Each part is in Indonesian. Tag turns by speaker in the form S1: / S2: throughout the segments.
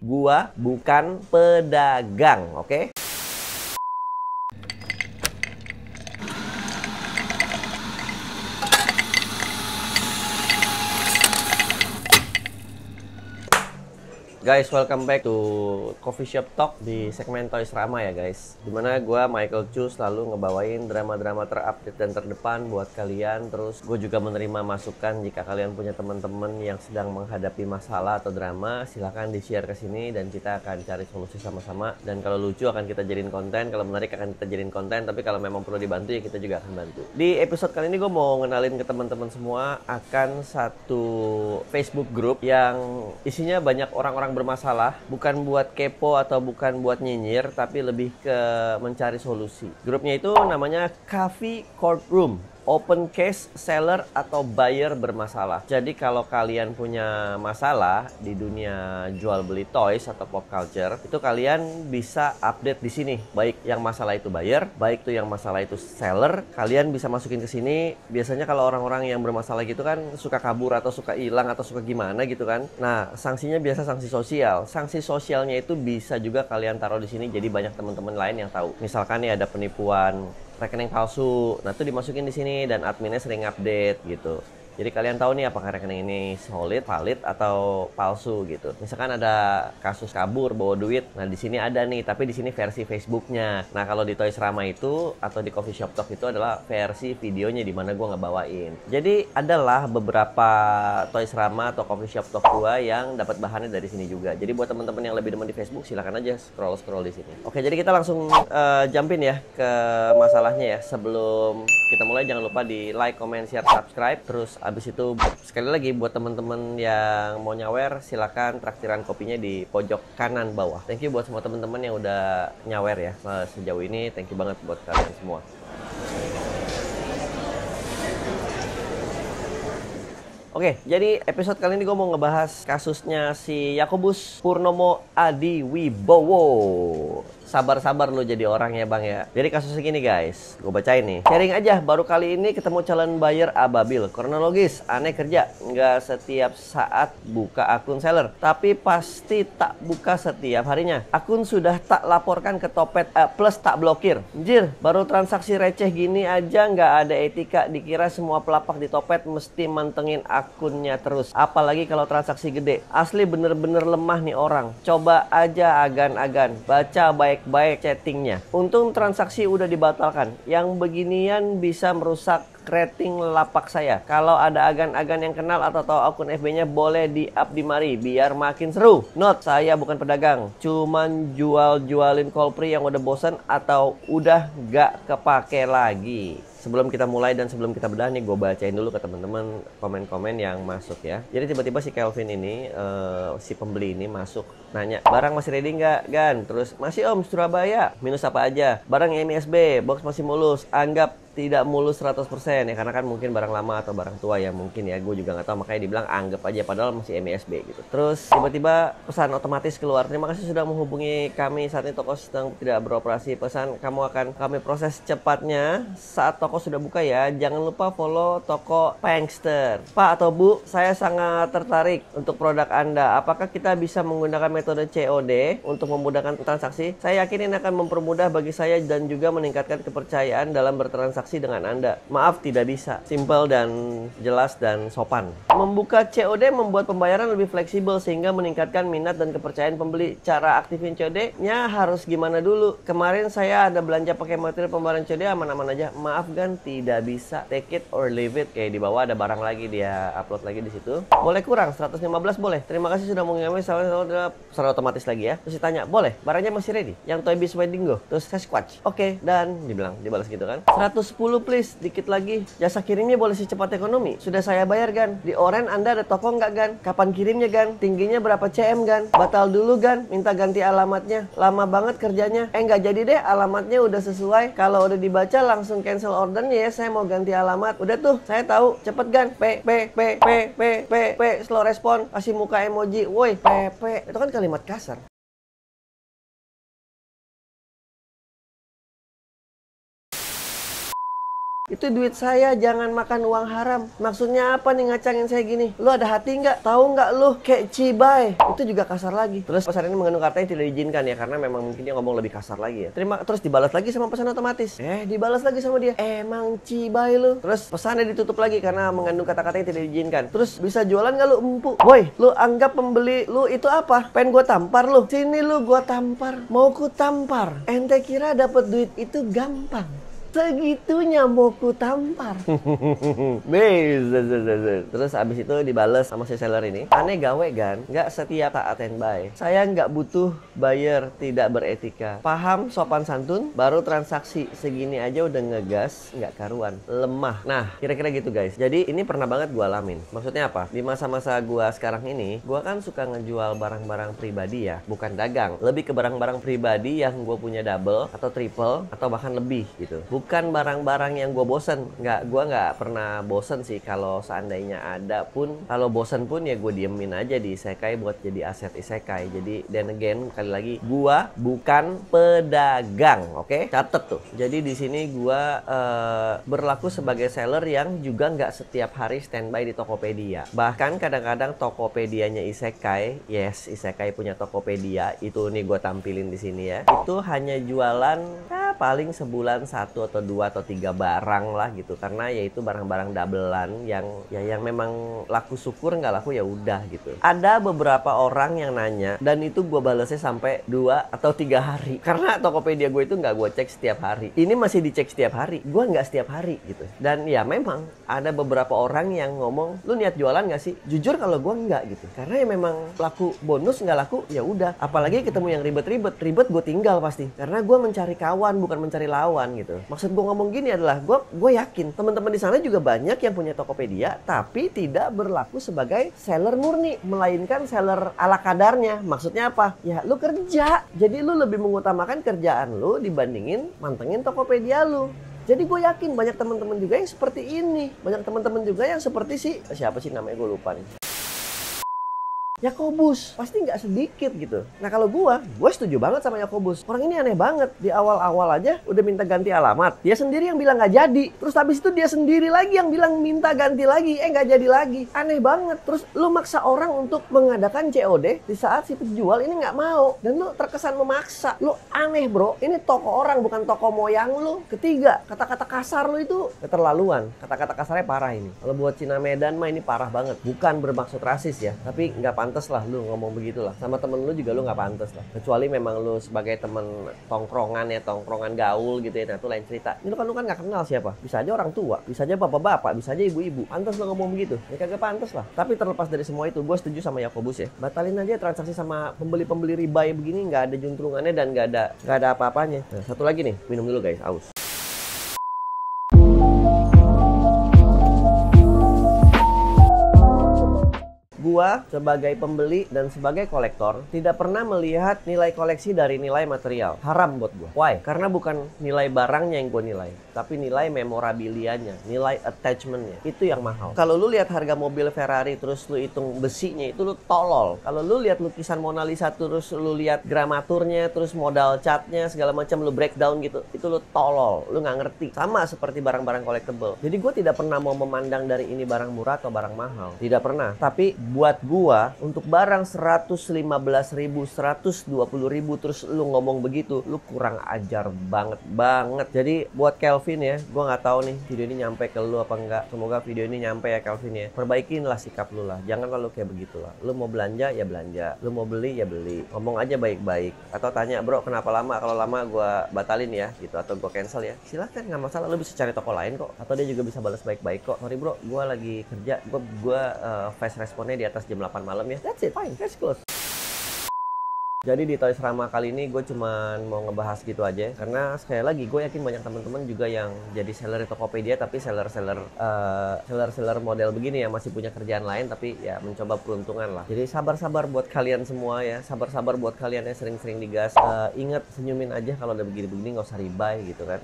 S1: Gua bukan pedagang, oke? Guys, welcome back to Coffee Shop Talk di segmen Toys Rama ya guys. Dimana gue, Michael Chu, selalu ngebawain drama-drama terupdate dan terdepan buat kalian. Terus gue juga menerima masukan jika kalian punya teman-teman yang sedang menghadapi masalah atau drama, silahkan di-share ke sini dan kita akan cari solusi sama-sama. Dan kalau lucu akan kita jadiin konten, kalau menarik akan kita jadiin konten, tapi kalau memang perlu dibantu ya kita juga akan bantu. Di episode kali ini gue mau ngenalin ke teman-teman semua akan satu Facebook group yang isinya banyak orang-orang bermasalah, bukan buat kepo atau bukan buat nyinyir, tapi lebih ke mencari solusi. Grupnya itu namanya Coffee Courtroom. Open case seller atau buyer bermasalah. Jadi kalau kalian punya masalah di dunia jual beli toys atau pop culture, itu kalian bisa update di sini. Baik yang masalah itu buyer, baik tuh yang masalah itu seller, kalian bisa masukin ke sini. Biasanya kalau orang-orang yang bermasalah gitu kan suka kabur atau suka hilang atau suka gimana gitu kan. Nah, sanksinya biasa sanksi sosial. Sanksi sosialnya itu bisa juga kalian taruh di sini jadi banyak teman-teman lain yang tahu. Misalkan nih ada penipuan rekening palsu, nah itu dimasukin di sini dan adminnya sering update gitu. Jadi kalian tahu nih apakah rekening ini solid, valid atau palsu gitu. Misalkan ada kasus kabur bawa duit, nah di sini ada nih, tapi di sini versi Facebooknya. Nah kalau di Toys Rama itu atau di Coffee Shop Talk itu adalah versi videonya di mana gue ngebawain. Jadi adalah beberapa Toys Rama atau Coffee Shop Talk gue yang dapat bahannya dari sini juga. Jadi buat teman-teman yang lebih demen di Facebook, silakan aja scroll di sini. Oke, jadi kita langsung jumpin ya ke masalahnya ya. Sebelum kita mulai jangan lupa di like, comment, share, subscribe. Terus abis itu sekali lagi buat temen-temen yang mau nyawer, silakan traktiran kopinya di pojok kanan bawah. Thank you buat semua temen-temen yang udah nyawer ya sejauh ini. Thank you banget buat kalian semua. Oke, jadi episode kali ini gue mau ngebahas kasusnya si Yakobus Purnomo Adiwibowo. Sabar-sabar lo jadi orang ya bang ya. Jadi kasusnya gini guys, gue bacain nih. Sharing aja, baru kali ini ketemu calon buyer ababil. Kronologis, aneh kerja. Nggak setiap saat buka akun seller, tapi pasti tak buka setiap harinya. Akun sudah tak laporkan ke Topet plus tak blokir. Anjir, baru transaksi receh gini aja nggak ada etika. Dikira semua pelapak di Topet mesti mantengin akunnya terus. Apalagi kalau transaksi gede. Asli bener-bener lemah nih orang. Coba aja agan-agan. Baca baik-baik chattingnya. Untung transaksi udah dibatalkan. Yang beginian bisa merusak rating lapak saya. Kalau ada agan-agan yang kenal atau tahu akun FB-nya boleh di-up di mari biar makin seru. Note, saya bukan pedagang. Cuman jual-jualin Colpri yang udah bosan atau udah gak kepake lagi. Sebelum kita mulai dan sebelum kita bedah nih, gue bacain dulu ke teman-teman komen-komen yang masuk ya. Jadi tiba-tiba si Kelvin ini, si pembeli ini masuk nanya, barang masih ready nggak Gan? Terus masih om, Surabaya. Minus apa aja? Barang MISB, box masih mulus. Anggap tidak mulus 100% ya, karena kan mungkin barang lama atau barang tua ya mungkin ya, gue juga nggak tahu, makanya dibilang anggap aja padahal masih MISB gitu. Terus tiba-tiba pesan otomatis keluar, terima kasih sudah menghubungi kami, saat ini toko sedang tidak beroperasi, pesan kamu akan kami proses cepatnya saat toko sudah buka ya, jangan lupa follow toko Prankster. Pak atau Bu, saya sangat tertarik untuk produk Anda, apakah kita bisa menggunakan metode COD untuk memudahkan transaksi? Saya yakin ini akan mempermudah bagi saya dan juga meningkatkan kepercayaan dalam bertransaksi dengan Anda. Maaf, tidak bisa. Simple dan jelas dan sopan. Membuka COD membuat pembayaran lebih fleksibel sehingga meningkatkan minat dan kepercayaan pembeli. Cara aktifin COD-nya harus gimana dulu? Kemarin saya ada belanja pakai metode pembayaran COD aman-aman aja. Maaf Gan, tidak bisa. Take it or leave it. Kayak di bawah ada barang lagi, dia upload lagi di situ. Boleh kurang 115 boleh. Terima kasih sudah mengirimkan secara otomatis lagi ya. Terus ditanya, boleh? Barangnya masih ready? Yang Toy Biz Wedding Go? Terus Sasquatch. Oke, dan dibilang dibalas gitu kan. 110 please, dikit lagi. Jasa kirimnya boleh secepat ekonomi. Sudah saya bayar Gan. Di Oren Anda ada toko nggak Gan? Kapan kirimnya Gan? Tingginya berapa cm Gan? Batal dulu Gan. Minta ganti alamatnya. Lama banget kerjanya. Nggak jadi deh, alamatnya udah sesuai. Kalau udah dibaca langsung cancel ordernya ya. Saya mau ganti alamat. Udah tuh, saya tahu. Cepet Gan. P slow respon. Kasih muka emoji. Woi, P. Itu kan kalimat kasar. Itu duit saya, jangan makan uang haram. Maksudnya apa nih ngacangin saya gini? Lu ada hati nggak? Tahu nggak lu? Kayak cibai. Itu juga kasar lagi. Terus pesan ini mengandung kata yang tidak diizinkan ya, karena memang mungkin dia ngomong lebih kasar lagi ya. Terus dibalas lagi sama pesan otomatis. Dibalas lagi sama dia. Emang cibai lu. Terus pesannya ditutup lagi karena mengandung kata-kata yang tidak diizinkan. Terus bisa jualan nggak lu empuk? Woi, lu anggap pembeli lu itu apa? Pengen gua tampar lu? Sini lu gua tampar. Mau ku tampar. Ente kira dapat duit itu gampang? Segitunya mau ku tampar. Terus abis itu dibales sama si seller ini. Aneh gawe kan? Nggak setiap saat standby. Saya nggak butuh buyer tidak beretika. Paham sopan santun, baru transaksi segini aja udah ngegas, nggak karuan. Lemah. Nah, kira-kira gitu guys. Jadi ini pernah banget gua alamin. Maksudnya apa? Di masa-masa gua sekarang ini, gua kan suka ngejual barang-barang pribadi ya, bukan dagang. Lebih ke barang-barang pribadi yang gua punya double atau triple atau bahkan lebih gitu. Bukan barang-barang yang gue bosen. Gue nggak pernah bosen sih. Kalau seandainya ada pun, kalau bosen pun ya gue diemin aja di isekai buat jadi aset isekai. Jadi then again, kali lagi gue bukan pedagang, oke? Catet tuh. Jadi di sini gue berlaku sebagai seller yang juga nggak setiap hari standby di Tokopedia. Bahkan kadang-kadang Tokopedianya isekai, yes, isekai punya Tokopedia. Itu nih gue tampilin di sini ya. Itu hanya jualan paling sebulan 1 atau 2 atau 3 barang lah gitu, karena yaitu barang-barang doublean yang memang laku syukur, nggak laku ya udah gitu. Ada beberapa orang yang nanya dan itu gue balesnya sampai 2 atau 3 hari karena Tokopedia gue itu nggak gue cek setiap hari. Ini masih dicek setiap hari, gue nggak setiap hari gitu. Dan ya memang ada beberapa orang yang ngomong, lu niat jualan nggak sih? Jujur kalau gue nggak gitu, karena ya memang laku bonus, nggak laku ya udah. Apalagi ketemu yang ribet gue tinggal pasti, karena gue mencari kawan bukan mencari lawan gitu. Maksud gue ngomong gini adalah gue yakin teman-teman di sana juga banyak yang punya Tokopedia tapi tidak berlaku sebagai seller murni, melainkan seller ala kadarnya. Maksudnya apa? Ya lu kerja, jadi lu lebih mengutamakan kerjaan lu dibandingin mantengin Tokopedia lu. Jadi gue yakin banyak teman-teman juga yang seperti ini, banyak teman-teman juga yang seperti siapa sih namanya, gue lupa nih. Yakobus pasti nggak sedikit gitu. Nah kalau gue setuju banget sama Yakobus. Orang ini aneh banget. Di awal-awal aja udah minta ganti alamat. Dia sendiri yang bilang nggak jadi. Terus habis itu dia sendiri lagi yang bilang minta ganti lagi. Nggak jadi lagi. Aneh banget. Terus lu maksa orang untuk mengadakan COD di saat si penjual ini nggak mau. Dan lu terkesan memaksa. Lu aneh bro. Ini toko orang bukan toko moyang lu. Ketiga, kata-kata kasar lu itu keterlaluan. Kata-kata kasarnya parah ini. Kalau buat Cina Medan mah ini parah banget. Bukan bermaksud rasis ya. Tapi nggak pantas lah lu ngomong begitulah sama temen lu, juga lu nggak pantas lah, kecuali memang lu sebagai temen tongkrongan ya, tongkrongan gaul gitu ya. Nah itu lain cerita. Ini lu kan nggak kenal siapa, bisa aja orang tua, bisa aja bapak-bapak, bisa aja ibu-ibu. Pantas lu ngomong begitu? Ya kagak pantas lah. Tapi terlepas dari semua itu, gue setuju sama Yakobus ya, batalin aja transaksi sama pembeli-pembeli riba begini. Nggak ada juntrungannya dan nggak ada apa-apanya. Nah, satu lagi nih, minum dulu guys, aus. Gua sebagai pembeli dan sebagai kolektor tidak pernah melihat nilai koleksi dari nilai material. Haram buat gua. Why? Karena bukan nilai barangnya yang gua nilai, tapi nilai memorabilianya, nilai attachmentnya. Itu yang mahal. Kalau lu lihat harga mobil Ferrari terus lu hitung besinya, itu lu tolol. Kalau lu lihat lukisan Mona Lisa terus lu lihat gramaturnya, terus modal catnya segala macam lu breakdown gitu, itu lu tolol. Lu nggak ngerti. Sama seperti barang-barang collectible. Jadi gua tidak pernah mau memandang dari ini barang murah atau barang mahal. Tidak pernah. Tapi buat gua untuk barang 115.000, 120.000 terus lu ngomong begitu, lu kurang ajar banget. Jadi buat Kelvin ya, gua nggak tahu nih video ini nyampe ke lu apa enggak. Semoga video ini nyampe ya Kelvin ya. Perbaikinlah sikap lu lah. Jangan lalu kayak begitulah. Lu mau belanja ya belanja, lu mau beli ya beli. Ngomong aja baik-baik. Atau tanya, "Bro, kenapa lama? Kalau lama gua batalin ya," gitu, atau gua cancel ya. Silakan, nggak masalah. Lu bisa cari toko lain kok. Atau dia juga bisa balas baik-baik kok. "Sorry bro, gua lagi kerja. Gua fast responnya di atas jam 8 malam ya." That's it, fine, that's close. Jadi di Toys Rama kali ini gue cuman mau ngebahas gitu aja, karena sekali lagi gue yakin banyak teman-teman juga yang jadi seller di Tokopedia tapi seller model begini yang masih punya kerjaan lain tapi ya mencoba peruntungan lah. Jadi sabar-sabar buat kalian semua ya, sabar-sabar buat kalian yang sering-sering digas. Ingat, senyumin aja kalau udah begini-begini, nggak usah ribai gitu kan.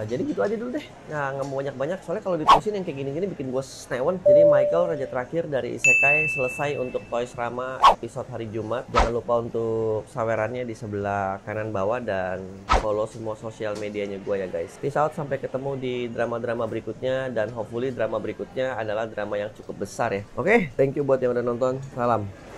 S1: Jadi gitu aja dulu deh. Nah, nggak mau banyak-banyak soalnya kalau diterusin yang kayak gini-gini bikin gue snewen. Jadi Michael, raja terakhir dari Isekai, selesai untuk Toys Rama episode hari Jumat. Jangan lupa untuk untuk sawerannya di sebelah kanan bawah dan follow semua sosial medianya gue ya guys. Peace out, sampai ketemu di drama-drama berikutnya dan hopefully drama berikutnya adalah drama yang cukup besar ya. Oke, thank you buat yang udah nonton. Salam.